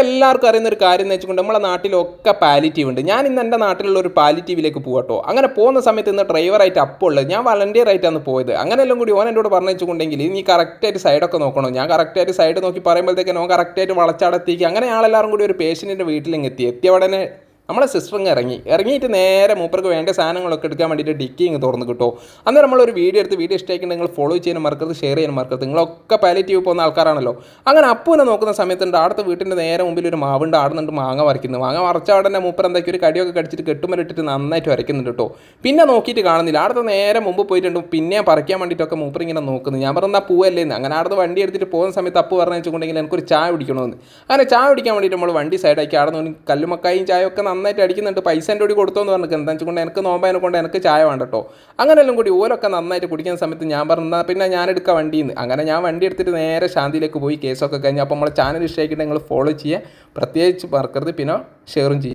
എല്ലാവർക്കും അറിയുന്ന ഒരു കാര്യം എന്ന് വെച്ചുകൊണ്ട് നമ്മളെ നാട്ടിലൊക്കെ പാലിറ്റീവ് ഉണ്ട്. ഞാൻ ഇന്ന് എൻ്റെ നാട്ടിലുള്ള ഒരു പാലിറ്റീവിലേക്ക് പോകട്ടോ. അങ്ങനെ പോകുന്ന സമയത്ത് ഇന്ന് ഡ്രൈവറായിട്ട് അപ്പോൾ ഉള്ളത് ഞാൻ വളണ്ടിയർ ആയിട്ടാണ് പോയത്. അങ്ങനെയെല്ലാം കൂടി ഓൻ എന്നോട് പറഞ്ഞു വെച്ചുകൊണ്ടെങ്കിൽ നീ കറക്റ്റായിട്ട് സൈഡൊക്കെ നോക്കണം. ഞാൻ കറക്റ്റായിട്ട് സൈഡ് നോക്കി പറയുമ്പോഴത്തേക്കും ഓൻ കറക്റ്റായിട്ട് വളച്ചടത്തേക്ക് അങ്ങനെ ആളെല്ലാവരും കൂടി ഒരു പേഷ്യൻറ്റിൻ്റെ വീട്ടിലിങ്ങ് എത്തിയ ഉടനെ നമ്മളെ സിസ്റ്ററിങ് ഇറങ്ങിയിട്ട് നേരെ മൂപ്പർക്ക് വേണ്ട സാധനങ്ങളൊക്കെ എടുക്കാൻ വേണ്ടിയിട്ട് ഡിക്കിങ് തുറന്ന് കിട്ടുമോ. അന്നേരം നമ്മളൊരു വീഡിയോ എടുത്ത് വീഡിയോ ഇഷ്ടമായിട്ട് നിങ്ങൾ ഫോളോ ചെയ്യാൻ മറക്കരുത്, ഷെയർ ചെയ്യാൻ മറക്കരുത്. നിങ്ങളൊക്കെ പാലിറ്റീവ് പോകുന്ന ആൾക്കാരാണല്ലോ. അങ്ങനെ അപ്പൂനെ നോക്കുന്ന സമയത്തുണ്ട് അടുത്ത വീട്ടിൻ്റെ നേരെ മുമ്പിൽ ഒരു മാവുണ്ട്. ആടുന്നുണ്ട് മാങ്ങ വരയ്ക്കുന്നത്. മാങ്ങ വരച്ച ഉടനെ മൂപ്പർ എന്താക്കി ഒരു കടിയൊക്കെ കടിച്ചിട്ട് കെട്ടുമലിട്ടിട്ട് നന്നായിട്ട് വരയ്ക്കുന്നുണ്ട് കേട്ടോ. പിന്നെ നോക്കിയിട്ട് കാണുന്നില്ല. അടുത്ത നേരെ മുമ്പ് പോയിട്ടുണ്ട് പിന്നെ പറിക്കാൻ വേണ്ടിയിട്ടൊക്കെ മൂപ്പർ ഇങ്ങനെ നോക്കുന്നത്. ഞാൻ പറഞ്ഞാൽ പൂവല്ലേന്ന്. അങ്ങനെ അടുത്ത് വണ്ടി എടുത്തിട്ട് പോകുന്ന സമയത്ത് അപ്പു പറഞ്ഞു വെച്ചുകൊണ്ടെങ്കിൽ എനിക്കൊരു ചായ കുടിക്കണമെന്ന്. അങ്ങനെ ചായ കുടിക്കാൻ വേണ്ടിയിട്ട് നമ്മൾ വണ്ടി സൈഡാക്കി ആടുന്നു. കല്ലുമക്കായും ചായ ഒക്കെ നന്നായിട്ട് അടിക്കുന്നുണ്ട്. പൈസ എൻ്റെ കൂടി കൊടുത്തോന്ന് പറഞ്ഞു. എന്താ വെച്ചുകൊണ്ട് എനിക്ക് നോമ്പതിനെ കൊണ്ട് എനിക്ക് ചായ വേണ്ട കേട്ടോ. അങ്ങനെയെല്ലാം കൂടി ഓലൊക്കെ നന്നായിട്ട് കുടിക്കുന്ന സമയത്ത് ഞാൻ പറഞ്ഞാൽ പിന്നെ ഞാൻ എടുക്കാം വണ്ടിയിൽ നിന്ന്. അങ്ങനെ ഞാൻ വണ്ടി എടുത്തിട്ട് നേരെ ശാന്തിയിലേക്ക് പോയി കേസൊക്കെ കഴിഞ്ഞ്. അപ്പോൾ നമ്മളെ ചാനൽ ഇഷ്ടമാക്കിയിട്ട് നിങ്ങൾ ഫോളോ ചെയ്യുക, പ്രത്യേകിച്ച് മറക്കരുത്, പിന്നെ ഷെയറും ചെയ്യുക.